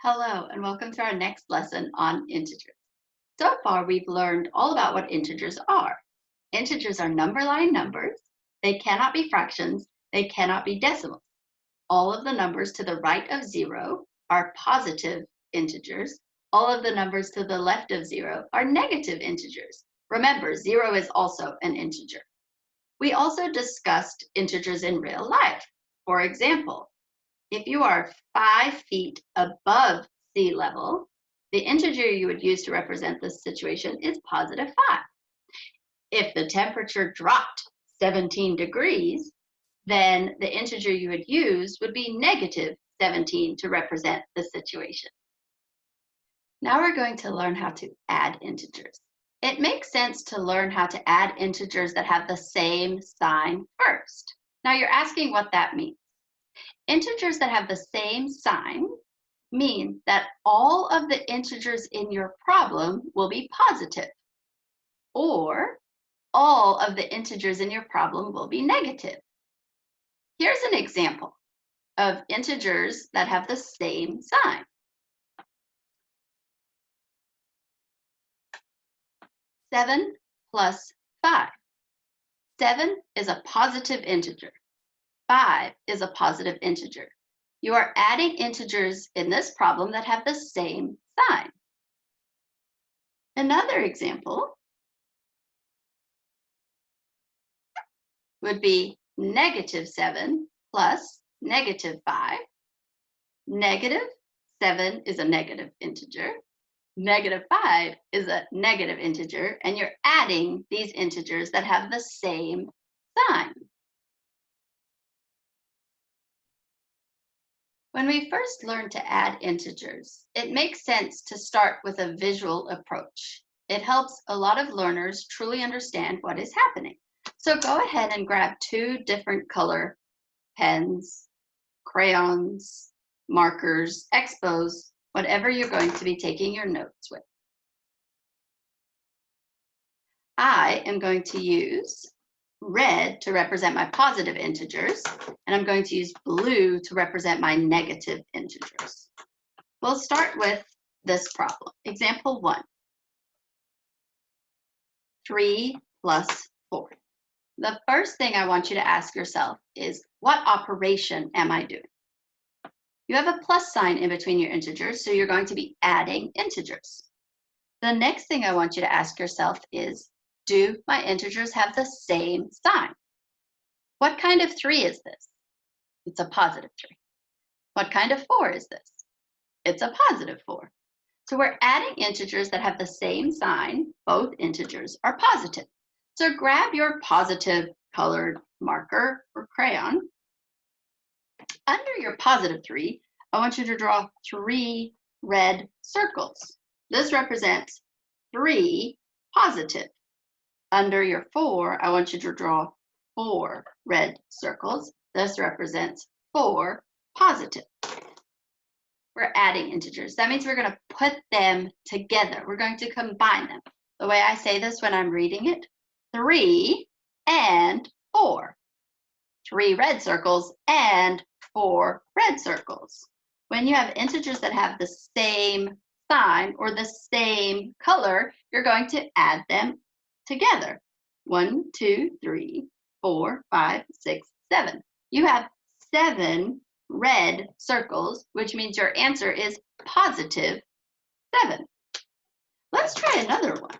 Hello, and welcome to our next lesson on integers. So far, we've learned all about what integers are. Integers are number line numbers. They cannot be fractions. They cannot be decimals. All of the numbers to the right of zero are positive integers. All of the numbers to the left of zero are negative integers. Remember, zero is also an integer. We also discussed integers in real life. For example, if you are 5 feet above sea level, the integer you would use to represent this situation is +5. If the temperature dropped 17 degrees, then the integer you would use would be -17 to represent the situation. Now we're going to learn how to add integers. It makes sense to learn how to add integers that have the same sign first. Now you're asking what that means. Integers that have the same sign mean that all of the integers in your problem will be positive, or all of the integers in your problem will be negative. Here's an example of integers that have the same sign. 7 plus 5. 7 is a positive integer. 5 is a positive integer. You are adding integers in this problem that have the same sign. Another example would be -7 plus -5. -7 is a negative integer. -5 is a negative integer, and you're adding these integers that have the same sign. When we first learn to add integers, it makes sense to start with a visual approach. It helps a lot of learners truly understand what is happening. So go ahead and grab two different color pens, crayons, markers, expos, whatever you're going to be taking your notes with. I am going to use red to represent my positive integers, and I'm going to use blue to represent my negative integers. We'll start with this problem. Example 1, 3 plus 4. The first thing I want you to ask yourself is, what operation am I doing? You have a plus sign in between your integers, so you're going to be adding integers. The next thing I want you to ask yourself is, do my integers have the same sign? What kind of 3 is this? It's a +3. What kind of 4 is this? It's a +4. So we're adding integers that have the same sign. Both integers are positive. So grab your positive colored marker or crayon. Under your +3, I want you to draw 3 red circles. This represents 3 positive. Under your 4, I want you to draw 4 red circles. This represents 4 positive. We're adding integers. That means we're going to put them together. We're going to combine them. The way I say this when I'm reading it, 3 and 4. 3 red circles and 4 red circles. When you have integers that have the same sign or the same color, you're going to add them together. 1, 2, 3, 4, 5, 6, 7. You have 7 red circles, which means your answer is +7. Let's try another one.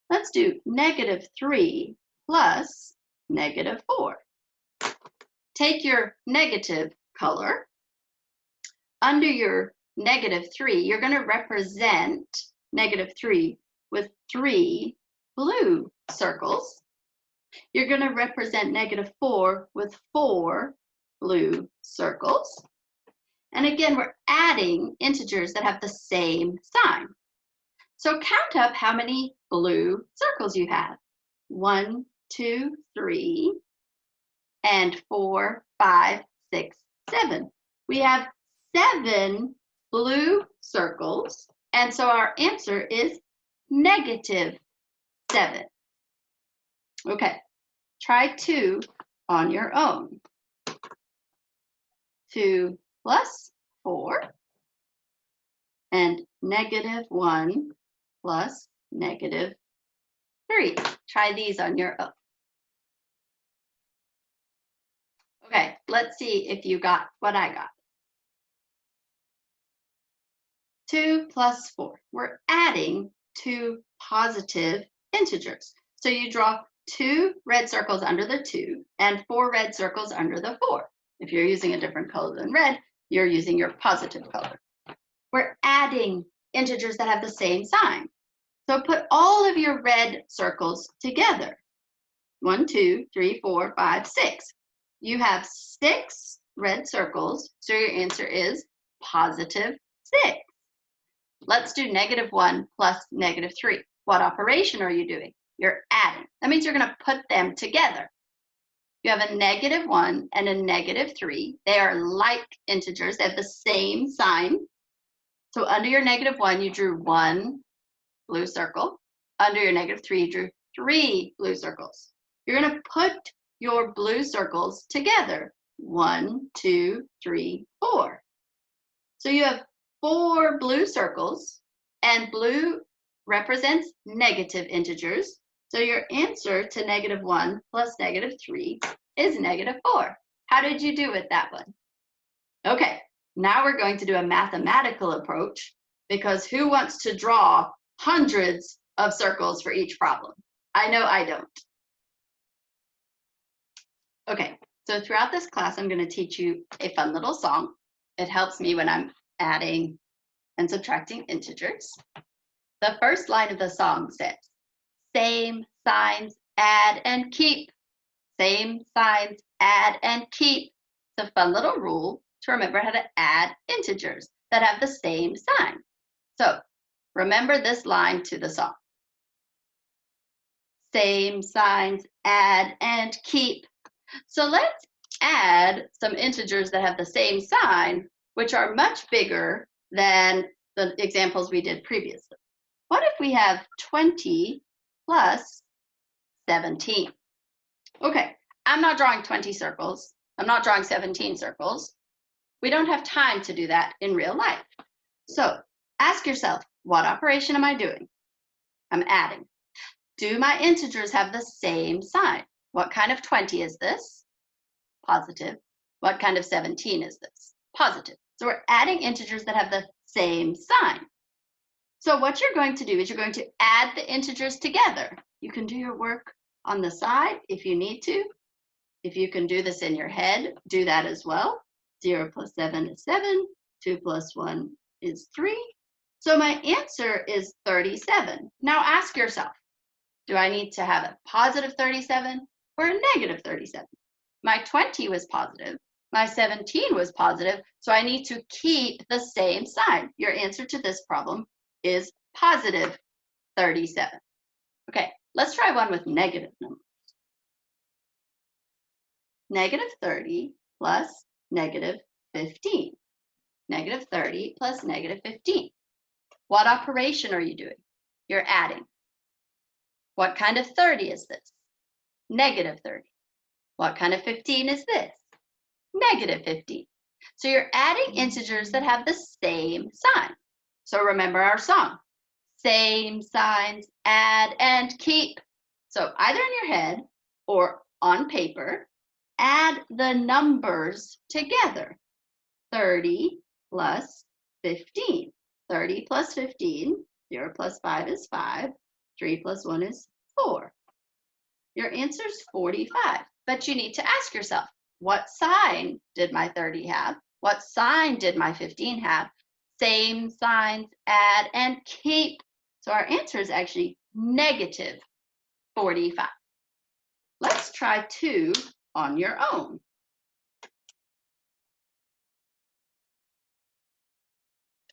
Let's do -3 plus -4. Take your negative color. Under your -3, you're going to represent -3 with 3 blue circles. You're going to represent -4 with 4 blue circles. And again, we're adding integers that have the same sign. So count up how many blue circles you have. 1, 2, 3, and 4, 5, 6, 7. We have 7 blue circles, and so our answer is -7. Okay, try 2 on your own. 2 plus 4. and -1 plus -3. Try these on your own. Okay, let's see if you got what I got. 2 plus 4. We're adding two positive integers. So you draw 2 red circles under the 2 and 4 red circles under the 4. If you're using a different color than red, you're using your positive color. We're adding integers that have the same sign. So put all of your red circles together. 1, 2, 3, 4, 5, 6. You have 6 red circles, so your answer is positive 6. Let's do -1 plus -3. What operation are you doing? You're adding. That means you're going to put them together. You have a -1 and a -3. They are like integers. They have the same sign. So under your -1, you drew 1 blue circle. Under your -3, you drew 3 blue circles. You're going to put your blue circles together. 1, 2, 3, 4. So you have 4 blue circles, and blue represents negative integers. So your answer to -1 plus -3 is -4. How did you do with that one? Okay, now we're going to do a mathematical approach, because who wants to draw hundreds of circles for each problem? I know I don't. Okay, so throughout this class, I'm going to teach you a fun little song. It helps me when I'm adding and subtracting integers. The first line of the song says, same signs, add and keep. Same signs, add and keep. It's a fun little rule to remember how to add integers that have the same sign. So remember this line to the song. Same signs, add and keep. So let's add some integers that have the same sign, which are much bigger than the examples we did previously. What if we have 20 plus 17? Okay, I'm not drawing 20 circles. I'm not drawing 17 circles. We don't have time to do that in real life. So ask yourself, what operation am I doing? I'm adding. Do my integers have the same sign? What kind of 20 is this? Positive. What kind of 17 is this? Positive. So we're adding integers that have the same sign. So what you're going to do is you're going to add the integers together. You can do your work on the side if you need to. If you can do this in your head, do that as well. 0 plus 7 is 7. 2 plus 1 is 3. So my answer is 37. Now ask yourself, do I need to have a positive 37 or a negative 37? My 20 was positive. My 17 was positive. So I need to keep the same sign. Your answer to this problem is positive 37. Okay, let's try one with negative numbers. -30 plus -15. -30 plus -15. What operation are you doing? You're adding. What kind of 30 is this? -30. What kind of 15 is this? -15. So you're adding integers that have the same sign. So remember our song. Same signs, add and keep. So either in your head or on paper, add the numbers together. 30 plus 15. 30 plus 15, 0 plus 5 is 5. 3 plus 1 is 4. Your answer is 45. But you need to ask yourself, what sign did my 30 have? What sign did my 15 have? Same signs, add and keep. So our answer is actually -45. Let's try 2 on your own.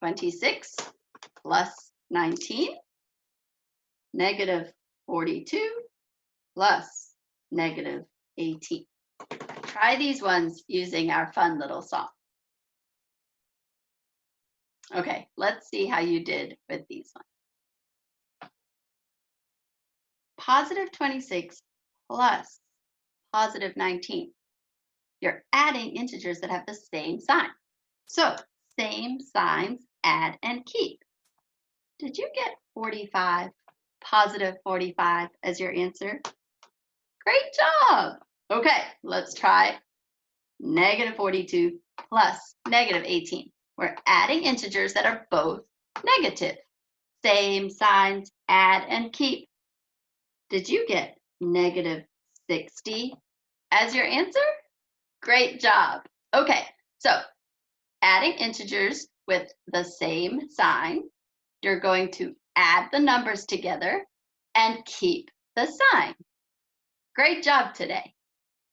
(26) plus 19, -42 plus -18. Try these ones using our fun little song. Okay, let's see how you did with these ones. +26 plus +19. You're adding integers that have the same sign. So same signs, add and keep. Did you get 45, positive 45 as your answer? Great job. Okay, let's try negative 42 plus negative 18. We're adding integers that are both negative. Same signs, add and keep. Did you get negative 60 as your answer? Great job. Okay, so adding integers with the same sign, you're going to add the numbers together and keep the sign. Great job today.